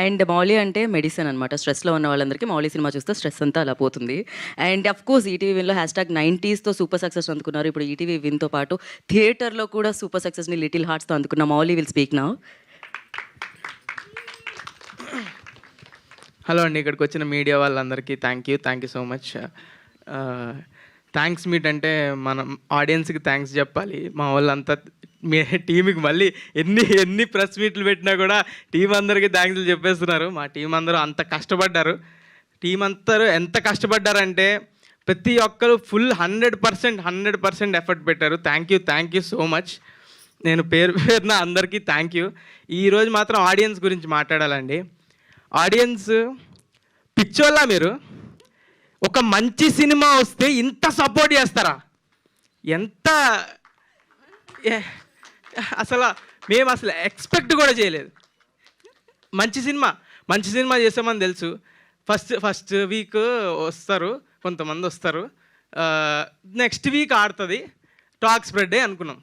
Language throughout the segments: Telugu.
అండ్ మౌలి అంటే మెడిసిన్ అనమాట. స్ట్రెస్లో ఉన్న వాళ్ళందరికీ మౌలి సినిమా చూస్తే స్ట్రెస్ అంతా అలా పోతుంది. అండ్ అఫ్ కోర్స్ ఈటీవీ విన్లో #90sతో సూపర్ సక్సెస్ అందుకున్నారు. ఇప్పుడు ఈటీవీ విన్తో పాటు థియేటర్లో కూడా సూపర్ సక్సెస్ని లిటిల్ హార్ట్స్తో అందుకున్న Mouli will speak now. Hello అండి, ఇక్కడికి వచ్చిన మీడియా వాళ్ళందరికీ thank you so much. Thanks meet అంటే మనం ఆడియన్స్కి థ్యాంక్స్ చెప్పాలి. మా వాళ్ళంతా మీ టీంకి మళ్ళీ ఎన్ని ప్రెస్ మీట్లు పెట్టినా కూడా టీం అందరికీ థ్యాంక్స్లు చెప్పేస్తున్నారు. మా టీం అందరూ అంత కష్టపడ్డారు. టీం అందరూ ఎంత కష్టపడ్డారంటే ప్రతి ఒక్కరు ఫుల్ 100% ఎఫర్ట్ పెట్టారు. Thank you so much. నేను పేరున అందరికీ థ్యాంక్ యూ. ఈరోజు మాత్రం ఆడియన్స్ గురించి మాట్లాడాలండి. ఆడియన్స్ పిచ్చోళ్ళ మీరు ఒక మంచి సినిమా వస్తే ఇంత సపోర్ట్ చేస్తారా? ఎంత మేము అసలు ఎక్స్పెక్ట్ కూడా చేయలేదు. మంచి సినిమా చేసామని తెలుసు. ఫస్ట్ వీక్ వస్తారు, కొంతమంది వస్తారు, నెక్స్ట్ వీక్ ఆడుతుంది, టాక్ స్ప్రెడ్ అనుకున్నాం.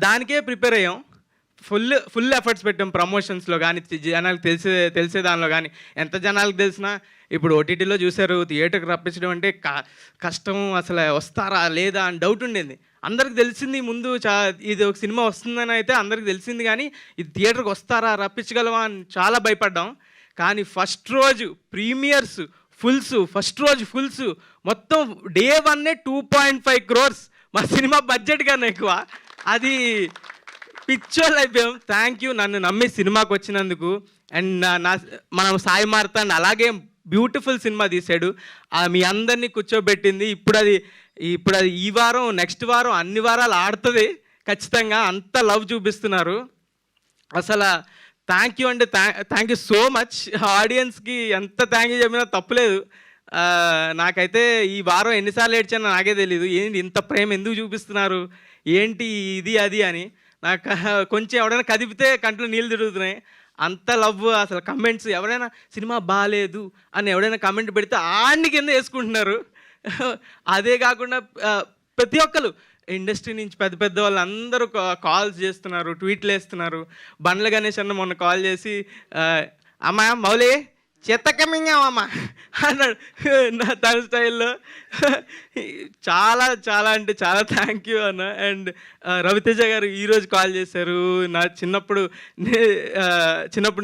దానికే ప్రిపేర్ అయ్యాం. ఫుల్ ఎఫర్ట్స్ పెట్టాం ప్రమోషన్స్లో కానీ, జనాలకు తెలిసే దానిలో కానీ. ఎంత జనాలకు తెలిసినా ఇప్పుడు ఓటీటీలో చూశారు, థియేటర్కి రప్పించడం అంటే కష్టం. అసలు వస్తారా లేదా అని డౌట్ ఉండేది. అందరికి తెలిసింది ముందు ఇది ఒక సినిమా వస్తుందని అయితే అందరికి తెలిసింది, కానీ ఇది థియేటర్కి వస్తారా, రప్పించగలవా అని చాలా భయపడ్డాం. కానీ ఫస్ట్ రోజు ప్రీమియర్స్ ఫుల్స్ మొత్తం డే 1 2.5 crores మా సినిమా బడ్జెట్ కన్నా ఎక్కువ. అది పిచ్చోళ్ళు అయిపోయాం. థ్యాంక్ యూ నన్ను నమ్మి సినిమాకి వచ్చినందుకు. అండ్ మనం సాయి మార్తాండ్ అలాగే బ్యూటిఫుల్ సినిమా తీశాడు. మీ అందరినీ కూర్చోబెట్టింది. ఇప్పుడు అది ఈ వారం, నెక్స్ట్ వారం, అన్ని వారాలు ఆడుతుంది ఖచ్చితంగా. అంత లవ్ చూపిస్తున్నారు. అసలు థ్యాంక్ యూ అంటే థ్యాంక్ యూ సో మచ్. ఆడియన్స్కి ఎంత థ్యాంక్ యూ చెప్పినా తప్పులేదు. నాకైతే ఈ వారం ఎన్నిసార్లు ఏడ్చానో నాకే తెలీదు. ఏంటి ఇంత ప్రేమ ఎందుకు చూపిస్తున్నారు, ఏంటి ఇది అది అని. నాకు కొంచెం ఎవడైనా కదిపితే కంట్లో నీళ్ళు తిరుగుతున్నాయి. అంత లవ్. అసలు కమెంట్స్ ఎవరైనా సినిమా బాగాలేదు అని ఎవడైనా కమెంట్ పెడితే ఆడిని కింద వేసుకుంటున్నారు. అదే కాకుండా ప్రతి ఒక్కరు ఇండస్ట్రీ నుంచి పెద్ద వాళ్ళు అందరూ కాల్స్ చేస్తున్నారు, ట్వీట్లు వేస్తున్నారు. బండ్ల గణేష్ అన్న మొన్న కాల్ చేసి అమ్మా మౌలి చెత్తకమింగామమ్మా అన్నాడు తన స్టైల్లో. చాలా అంటే చాలా థ్యాంక్ యూ అన్న. అండ్ రవితేజ గారు ఈరోజు కాల్ చేశారు. నా చిన్నప్పుడు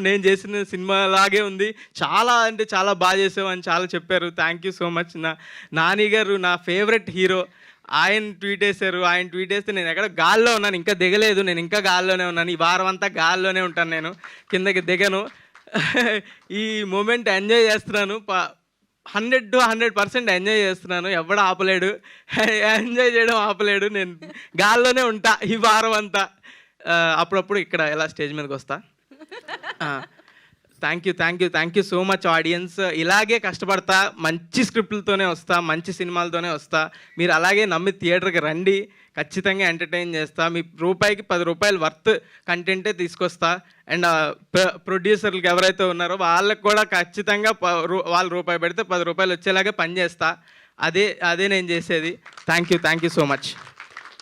నేను చేసిన సినిమా లాగే ఉంది, చాలా అంటే చాలా బాగా చేసావు అని చాలా చెప్పారు. Thank you so much. Nani గారు నా ఫేవరెట్ హీరో, ఆయన ట్వీట్ వేశారు. ఆయన ట్వీట్ వేస్తే నేను ఎక్కడ గాల్లో ఉన్నాను, ఇంకా దిగలేదు. నేను ఇంకా గాల్లోనే ఉన్నాను. ఈ వారం అంతా గాల్లోనే ఉంటాను, నేను కిందకి దిగను. ఈ మూమెంట్ ఎంజాయ్ చేస్తున్నాను. 100% ఎంజాయ్ చేస్తున్నాను. ఎవడు ఆపలేడు, ఎంజాయ్ చేయడం ఆపలేడు. నేను గాల్లోనే ఉంటా ఈ వారం అంతా. అప్పుడప్పుడు ఇక్కడ ఎలా స్టేజ్ మీదకి వస్తా. Thank you so much audience. ఇలాగే కష్టపడతా, మంచి స్క్రిప్ట్లతోనే వస్తా, మంచి సినిమాలతోనే వస్తా. మీరు అలాగే నమ్మి థియేటర్కి రండి, ఖచ్చితంగా ఎంటర్టైన్ చేస్తా. మీ రూపాయికి 10 రూపాయలు వర్త్ కంటెంటే తీసుకొస్తా. అండ్ ప్రొడ్యూసర్లకు ఎవరైతే ఉన్నారో వాళ్ళకి కూడా ఖచ్చితంగా వాళ్ళు రూపాయి పెడితే 10 రూపాయలు వచ్చేలాగే పనిచేస్తా. అదే నేను చేసేది. Thank you so much.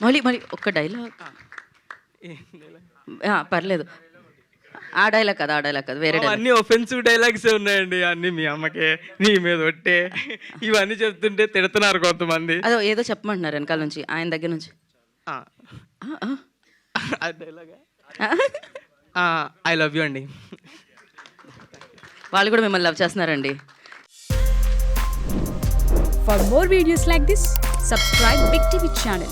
మళ్ళీ ఒక్క డైలాగ్. పర్లేదు. ఆ డైలాగ్ కాదు, వేరే అన్ని ఒఫెన్సివ్ డైలాగ్సే ఉన్నాయండి. అన్ని మీ అమ్మకే, నీ మీద ఒట్టే, ఇవన్నీ చెప్తుంటే తిడుతున్నారు కొంతమంది. అదో ఏదో చెప్పమంటున్నారు వెనకాల నుంచి, ఆయన దగ్గర నుంచి. ఐ లవ్ యూ అండి. వాళ్ళు కూడా మిమ్మల్ని లవ్ చేస్తున్నారండి. For more videos like this, subscribe Big TV channel.